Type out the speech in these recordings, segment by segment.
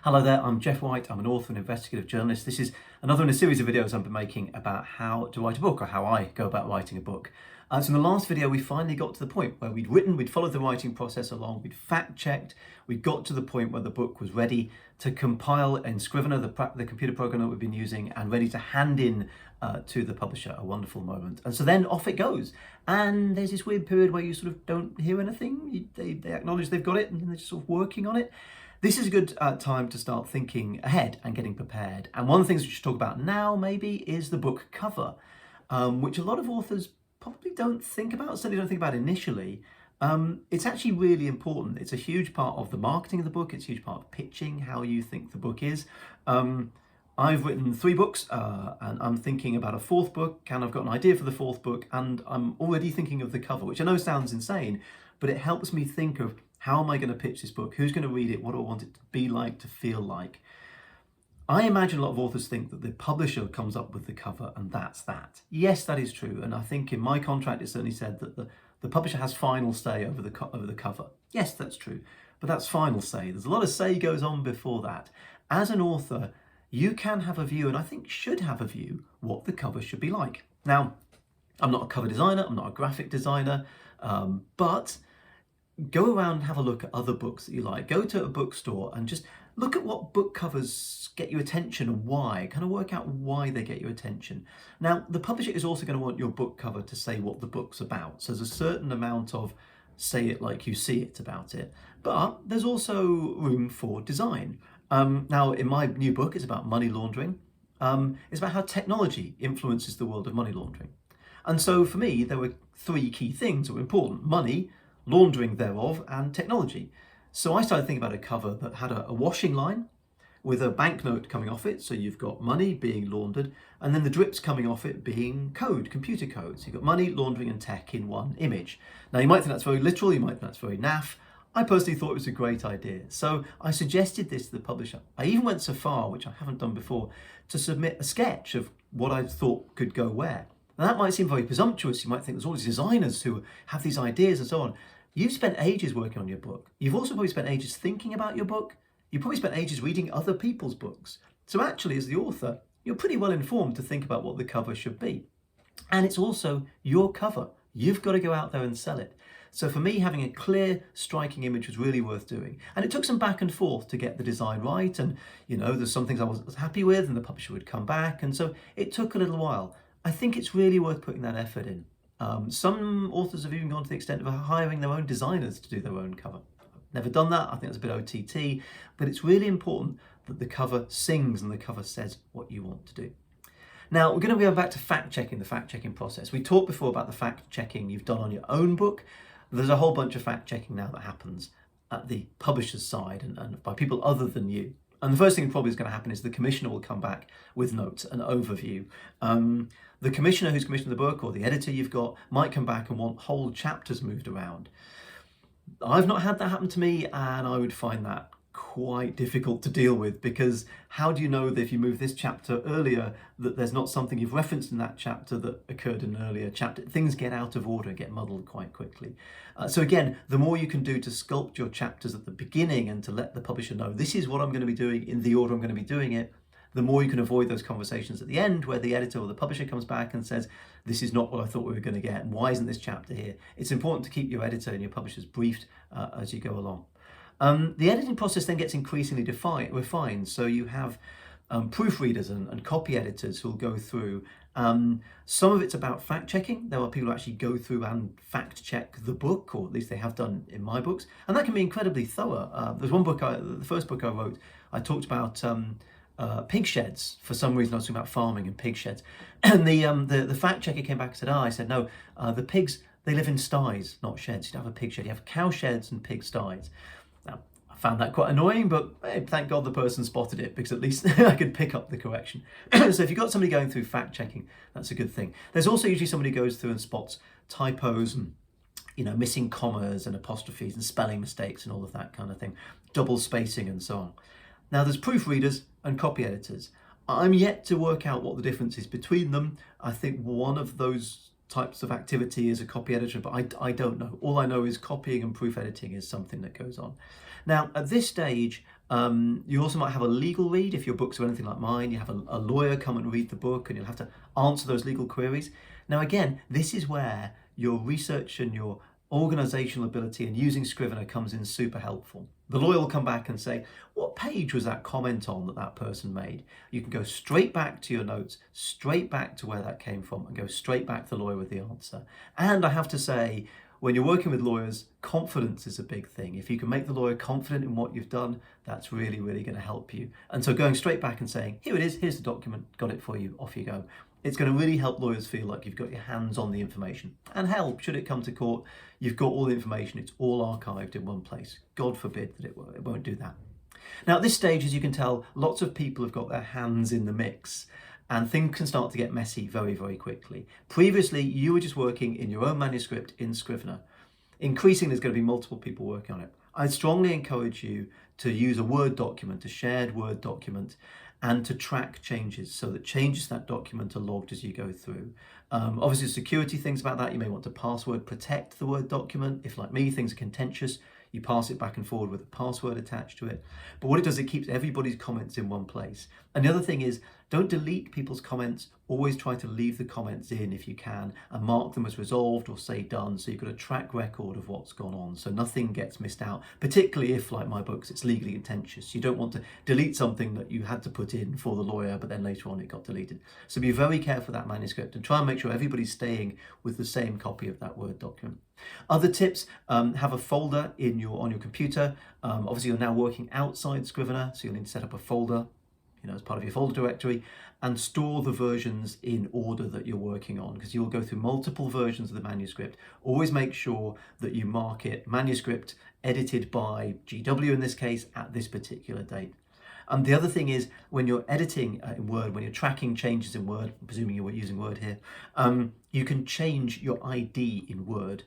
Hello there, I'm Jeff White. I'm an author and investigative journalist. This is another in a series of videos I've been making about how to write a book, or how I go about writing a book. So in the last video, we finally got to the point where we'd followed the writing process along, we'd fact-checked, we got to the point where the book was ready to compile in Scrivener, the computer program that we've been using, and ready to hand in to the publisher. A wonderful moment. And so then off it goes. And there's this weird period where you sort of don't hear anything. They acknowledge they've got it, and they're just sort of working on it. This is a good time to start thinking ahead and getting prepared. And one of the things we should talk about now maybe is the book cover, which a lot of authors probably don't think about, certainly don't think about initially. It's actually really important. It's a huge part of the marketing of the book. It's a huge part of pitching how you think the book is. I've written 3 books and I'm thinking about a 4th book, and I've got an idea for the 4th book, and I'm already thinking of the cover, which I know sounds insane, but it helps me think of how am I going to pitch this book? Who's going to read it? What do I want it to be like, to feel like? I imagine a lot of authors think that the publisher comes up with the cover and that's that. Yes, that is true. And I think in my contract, it certainly said that the publisher has final say over the cover. Yes, that's true. But that's final say. There's a lot of say goes on before that. As an author, you can have a view, and I think should have a view, what the cover should be like. Now, I'm not a cover designer. I'm not a graphic designer. But go around and have a look at other books that you like. Go to a bookstore and just look at what book covers get your attention and why. Kind of work out why they get your attention. Now, the publisher is also going to want your book cover to say what the book's about. So there's a certain amount of say it like you see it about it. But there's also room for design. Now, in my new book, it's about money laundering. It's about how technology influences the world of money laundering. And so for me, there were 3 key things that were important: money, laundering thereof, and technology. So I started thinking about a cover that had a washing line with a banknote coming off it. So you've got money being laundered, and then the drips coming off it being code, computer code. So you've got money, laundering, and tech in one image. Now you might think that's very literal, you might think that's very naff. I personally thought it was a great idea. So I suggested this to the publisher. I even went so far, which I haven't done before, to submit a sketch of what I thought could go where. Now that might seem very presumptuous. You might think there's all these designers who have these ideas and so on. You've spent ages working on your book. You've also probably spent ages thinking about your book. You've probably spent ages reading other people's books. So actually, as the author, you're pretty well informed to think about what the cover should be. And it's also your cover. You've got to go out there and sell it. So for me, having a clear, striking image was really worth doing. And it took some back and forth to get the design right. And, there's some things I wasn't happy with, and the publisher would come back. And so it took a little while. I think it's really worth putting that effort in. Some authors have even gone to the extent of hiring their own designers to do their own cover. I've never done that. I think that's a bit OTT, but it's really important that the cover sings and the cover says what you want to do. Now, we're going to go back to fact-checking, the fact-checking process. We talked before about the fact-checking you've done on your own book. There's a whole bunch of fact-checking now that happens at the publisher's side and by people other than you. And the first thing probably is going to happen is the commissioner will come back with notes, an overview. The commissioner who's commissioned the book, or the editor you've got, might come back and want whole chapters moved around. I've not had that happen to me, and I would find that quite difficult to deal with, because how do you know that if you move this chapter earlier that there's not something you've referenced in that chapter that occurred in an earlier chapter? Things get out of order, get muddled quite quickly. So again, the more you can do to sculpt your chapters at the beginning and to let the publisher know this is what I'm going to be doing in the order I'm going to be doing it, the more you can avoid those conversations at the end where the editor or the publisher comes back and says, this is not what I thought we were going to get, and why isn't this chapter here? It's important to keep your editor and your publishers briefed as you go along. The editing process then gets increasingly refined. So you have proofreaders and copy editors who will go through. Some of it's about fact checking. There are people who actually go through and fact check the book, or at least they have done in my books. And that can be incredibly thorough. There's one book, the first book I wrote, I talked about pig sheds. For some reason I was talking about farming and pig sheds. And the fact checker came back and said, I said, no, the pigs, they live in sties, not sheds. You don't have a pig shed, you have cow sheds and pig sties. Now, I found that quite annoying, but hey, thank God the person spotted it, because at least I could pick up the correction. So if you've got somebody going through fact checking, that's a good thing. There's also usually somebody who goes through and spots typos and missing commas and apostrophes and spelling mistakes and all of that kind of thing, double spacing and so on. Now there's proofreaders and copy editors. I'm yet to work out what the difference is between them. I think one of those types of activity is a copy editor, but I don't know. All I know is copying and proof editing is something that goes on. Now, at this stage, You also might have a legal read if your books are anything like mine. You have a lawyer come and read the book and you'll have to answer those legal queries. Now again, this is where your research and your organizational ability and using Scrivener comes in super helpful. The lawyer will come back and say, what page was that comment on that person made? You can go straight back to your notes, straight back to where that came from, and go straight back to the lawyer with the answer. And I have to say, when you're working with lawyers, confidence is a big thing. If you can make the lawyer confident in what you've done, that's really, really going to help you. And so going straight back and saying, here it is, here's the document, got it for you, off you go. It's going to really help lawyers feel like you've got your hands on the information. And help, should it come to court, you've got all the information, it's all archived in one place. God forbid that it won't do that. Now at this stage, as you can tell, lots of people have got their hands in the mix and things can start to get messy very, very quickly. Previously, you were just working in your own manuscript in Scrivener. Increasingly, there's going to be multiple people working on it. I strongly encourage you to use a Word document, a shared Word document, and to track changes so that changes to that document are logged as you go through. Obviously, security things about that, you may want to password protect the Word document. If, like me, things are contentious, you pass it back and forward with a password attached to it. But what it does, it keeps everybody's comments in one place. And the other thing is, don't delete people's comments. Always try to leave the comments in if you can and mark them as resolved or say done. So you've got a track record of what's gone on. So nothing gets missed out, particularly if, like my books, it's legally contentious. You don't want to delete something that you had to put in for the lawyer, but then later on it got deleted. So be very careful of that manuscript and try and make sure everybody's staying with the same copy of that Word document. Other tips, have a folder on your computer. Obviously you're now working outside Scrivener, so you'll need to set up a folder as part of your folder directory, and store the versions in order that you're working on, because you'll go through multiple versions of the manuscript. Always make sure that you mark it manuscript edited by GW in this case at this particular date. The other thing is, when you're editing in Word, when you're tracking changes in Word, I'm presuming you're using Word here, you can change your ID in Word.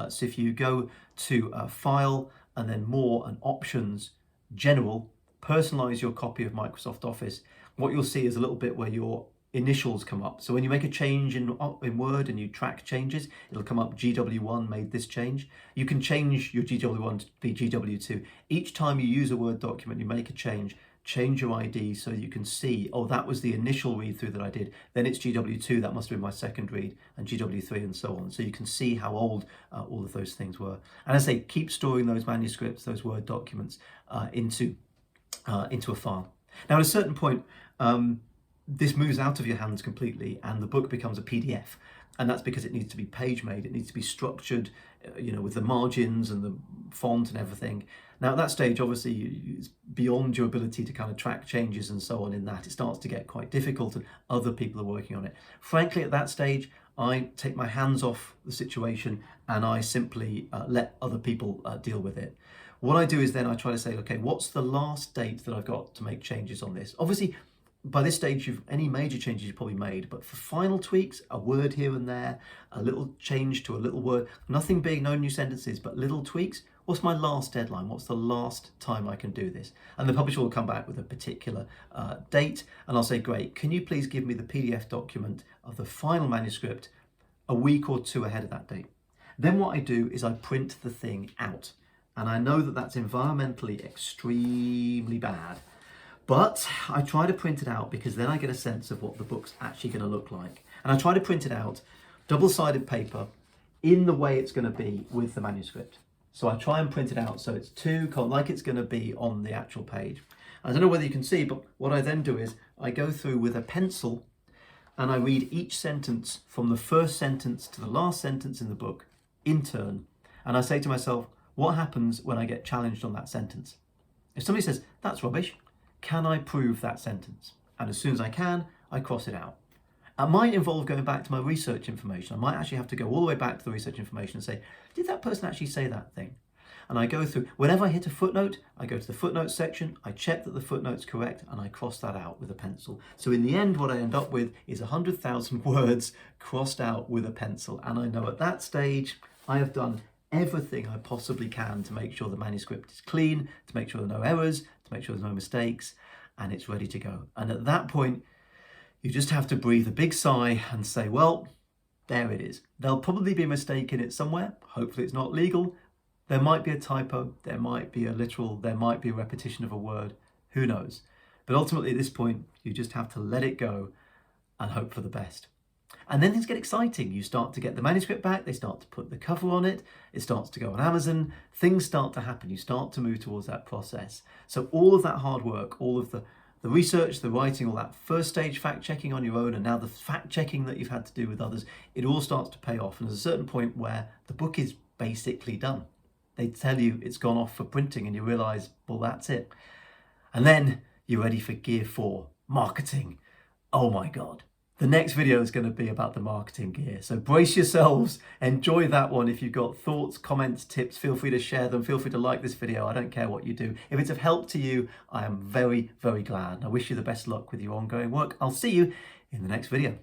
So if you go to File and then More and Options, General, personalize your copy of Microsoft Office, what you'll see is a little bit where your initials come up. So when you make a change in Word and you track changes, it'll come up GW1 made this change. You can change your GW1 to be GW2. Each time you use a Word document, you make a change your ID so you can see, oh, that was the initial read through that I did. Then it's GW2, that must have been my second read, and GW3 and so on. So you can see how old all of those things were. And as I say, keep storing those manuscripts, those Word documents into a file. Now at a certain point, this moves out of your hands completely and the book becomes a PDF, and that's because it needs to be page made, it needs to be structured, with the margins and the font and everything. Now at that stage, obviously, it's beyond your ability to kind of track changes and so on in that. It starts to get quite difficult and other people are working on it. Frankly, at that stage, I take my hands off the situation and I simply let other people deal with it. What I do is then I try to say, okay, what's the last date that I've got to make changes on this? Obviously, by this stage, any major changes you've probably made, but for final tweaks, a word here and there, a little change to a little word, nothing big, no new sentences, but little tweaks. What's my last deadline? What's the last time I can do this? And the publisher will come back with a particular date, and I'll say, great, can you please give me the PDF document of the final manuscript a week or two ahead of that date? Then what I do is I print the thing out. And I know that that's environmentally extremely bad, but I try to print it out because then I get a sense of what the book's actually going to look like. And I try to print it out, double-sided paper, in the way it's going to be with the manuscript. So I try and print it out so it's like it's going to be on the actual page. I don't know whether you can see, but what I then do is I go through with a pencil and I read each sentence from the first sentence to the last sentence in the book in turn. And I say to myself, what happens when I get challenged on that sentence? If somebody says, that's rubbish, can I prove that sentence? And as soon as I can, I cross it out. It might involve going back to my research information. I might actually have to go all the way back to the research information and say, did that person actually say that thing? And I go through, whenever I hit a footnote, I go to the footnotes section, I check that the footnote's correct, and I cross that out with a pencil. So in the end, what I end up with is 100,000 words crossed out with a pencil. And I know at that stage, I have done everything I possibly can to make sure the manuscript is clean, to make sure there are no errors, to make sure there's no mistakes, and it's ready to go. And at that point, you just have to breathe a big sigh and say, well, there it is. There'll probably be a mistake in it somewhere. Hopefully it's not legal. There might be a typo, there might be a literal, there might be a repetition of a word, who knows? But ultimately at this point, you just have to let it go and hope for the best. And then things get exciting. You start to get the manuscript back, they start to put the cover on it, it starts to go on Amazon, things start to happen, you start to move towards that process. So all of that hard work, all of the research, the writing, all that first stage fact checking on your own, and now the fact checking that you've had to do with others, it all starts to pay off. And there's a certain point where the book is basically done. They tell you it's gone off for printing and you realise, well, that's it. And then you're ready for gear 4, marketing. Oh my God. The next video is going to be about the marketing gear. So brace yourselves, enjoy that one. If you've got thoughts, comments, tips, feel free to share them. Feel free to like this video. I don't care what you do. If it's of help to you, I am very, very glad. And I wish you the best luck with your ongoing work. I'll see you in the next video.